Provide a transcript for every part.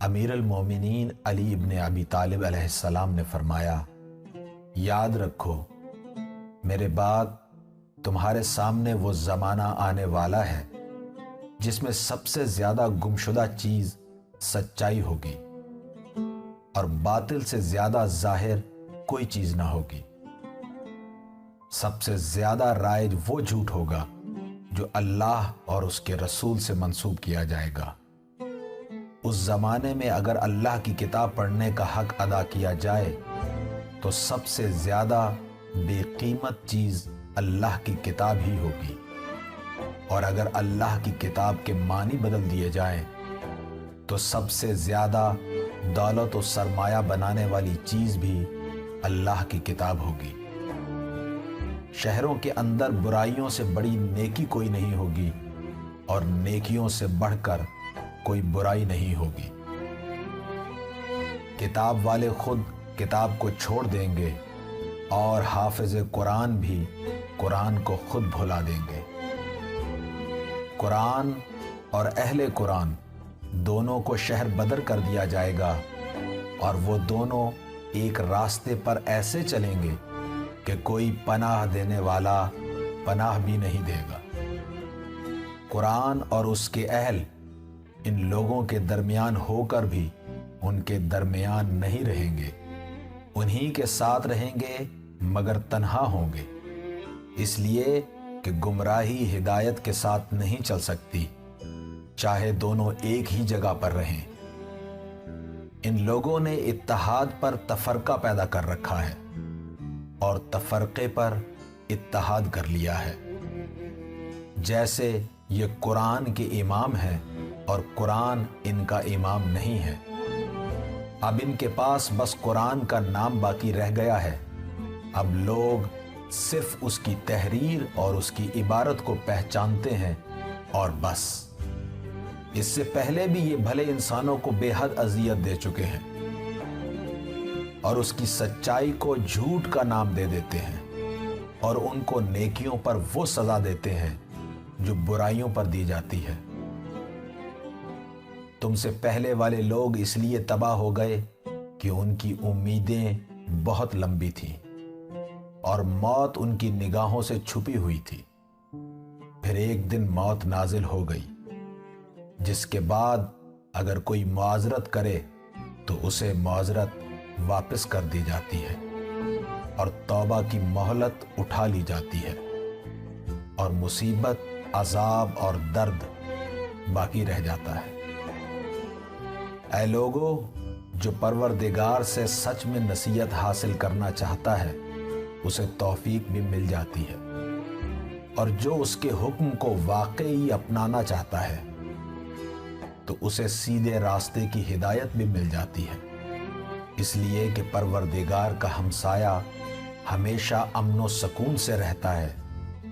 امیر المومنین علی ابن ابی طالب علیہ السلام نے فرمایا، یاد رکھو میرے بعد تمہارے سامنے وہ زمانہ آنے والا ہے جس میں سب سے زیادہ گمشدہ چیز سچائی ہوگی اور باطل سے زیادہ ظاہر کوئی چیز نہ ہوگی۔ سب سے زیادہ رائج وہ جھوٹ ہوگا جو اللہ اور اس کے رسول سے منسوب کیا جائے گا۔ اس زمانے میں اگر اللہ کی کتاب پڑھنے کا حق ادا کیا جائے تو سب سے زیادہ بے قیمت چیز اللہ کی کتاب ہی ہوگی، اور اگر اللہ کی کتاب کے معنی بدل دیے جائیں تو سب سے زیادہ دولت و سرمایہ بنانے والی چیز بھی اللہ کی کتاب ہوگی۔ شہروں کے اندر برائیوں سے بڑی نیکی کوئی نہیں ہوگی اور نیکیوں سے بڑھ کر کوئی برائی نہیں ہوگی۔ کتاب والے خود کتاب کو چھوڑ دیں گے اور حافظ قرآن بھی قرآن کو خود بھلا دیں گے۔ قرآن اور اہل قرآن دونوں کو شہر بدر کر دیا جائے گا اور وہ دونوں ایک راستے پر ایسے چلیں گے کہ کوئی پناہ دینے والا پناہ بھی نہیں دے گا۔ قرآن اور اس کے اہل ان لوگوں کے درمیان ہو کر بھی ان کے درمیان نہیں رہیں گے، انہی کے ساتھ رہیں گے مگر تنہا ہوں گے، اس لیے کہ گمراہی ہدایت کے ساتھ نہیں چل سکتی چاہے دونوں ایک ہی جگہ پر رہیں۔ ان لوگوں نے اتحاد پر تفرقہ پیدا کر رکھا ہے اور تفرقے پر اتحاد کر لیا ہے۔ جیسے یہ قرآن کے امام ہیں اور قرآن ان کا امام نہیں ہے، اب ان کے پاس بس قرآن کا نام باقی رہ گیا ہے۔ اب لوگ صرف اس کی تحریر اور اس کی عبارت کو پہچانتے ہیں اور بس۔ اس سے پہلے بھی یہ بھلے انسانوں کو بے حد اذیت دے چکے ہیں اور اس کی سچائی کو جھوٹ کا نام دے دیتے ہیں اور ان کو نیکیوں پر وہ سزا دیتے ہیں جو برائیوں پر دی جاتی ہے۔ تم سے پہلے والے لوگ اس لیے تباہ ہو گئے کہ ان کی امیدیں بہت لمبی تھیں اور موت ان کی نگاہوں سے چھپی ہوئی تھی۔ پھر ایک دن موت نازل ہو گئی، جس کے بعد اگر کوئی معذرت کرے تو اسے معذرت واپس کر دی جاتی ہے اور توبہ کی مہلت اٹھا لی جاتی ہے، اور مصیبت، عذاب اور درد باقی رہ جاتا ہے۔ اے لوگو، جو پروردگار سے سچ میں نصیحت حاصل کرنا چاہتا ہے اسے توفیق بھی مل جاتی ہے، اور جو اس کے حکم کو واقعی اپنانا چاہتا ہے تو اسے سیدھے راستے کی ہدایت بھی مل جاتی ہے، اس لیے کہ پروردگار کا ہمسایہ ہمیشہ امن و سکون سے رہتا ہے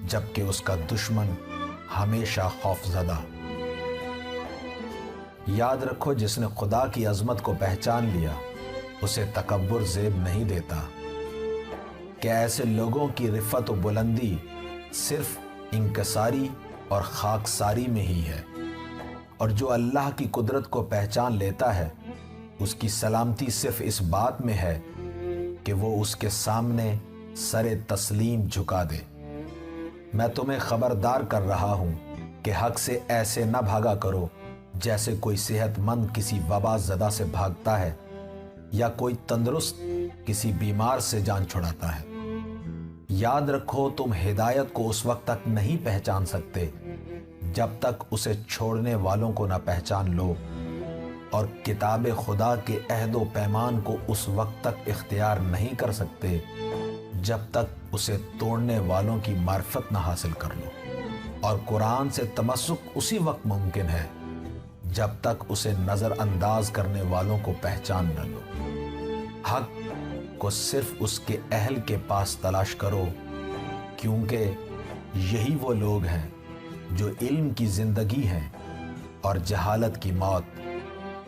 جبکہ اس کا دشمن ہمیشہ خوف زدہ۔ یاد رکھو، جس نے خدا کی عظمت کو پہچان لیا اسے تکبر زیب نہیں دیتا، کہ ایسے لوگوں کی رفعت و بلندی صرف انکساری اور خاکساری میں ہی ہے، اور جو اللہ کی قدرت کو پہچان لیتا ہے اس کی سلامتی صرف اس بات میں ہے کہ وہ اس کے سامنے سر تسلیم جھکا دے۔ میں تمہیں خبردار کر رہا ہوں کہ حق سے ایسے نہ بھاگا کرو جیسے کوئی صحت مند کسی وبا زدہ سے بھاگتا ہے یا کوئی تندرست کسی بیمار سے جان چھڑاتا ہے۔ یاد رکھو، تم ہدایت کو اس وقت تک نہیں پہچان سکتے جب تک اسے چھوڑنے والوں کو نہ پہچان لو، اور کتاب خدا کے عہد و پیمان کو اس وقت تک اختیار نہیں کر سکتے جب تک اسے توڑنے والوں کی معرفت نہ حاصل کر لو، اور قرآن سے تمسک اسی وقت ممکن ہے جب تک اسے نظر انداز کرنے والوں کو پہچان نہ لو۔ حق کو صرف اس کے اہل کے پاس تلاش کرو، کیونکہ یہی وہ لوگ ہیں جو علم کی زندگی ہیں اور جہالت کی موت۔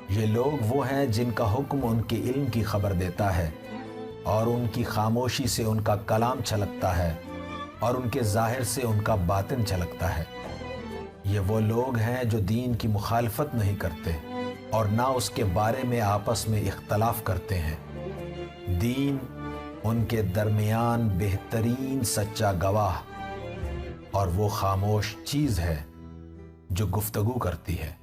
یہ لوگ وہ ہیں جن کا حکم ان کے علم کی خبر دیتا ہے اور ان کی خاموشی سے ان کا کلام چھلکتا ہے اور ان کے ظاہر سے ان کا باطن چھلکتا ہے۔ یہ وہ لوگ ہیں جو دین کی مخالفت نہیں کرتے اور نہ اس کے بارے میں آپس میں اختلاف کرتے ہیں۔ دین ان کے درمیان بہترین سچا گواہ اور وہ خاموش چیز ہے جو گفتگو کرتی ہے۔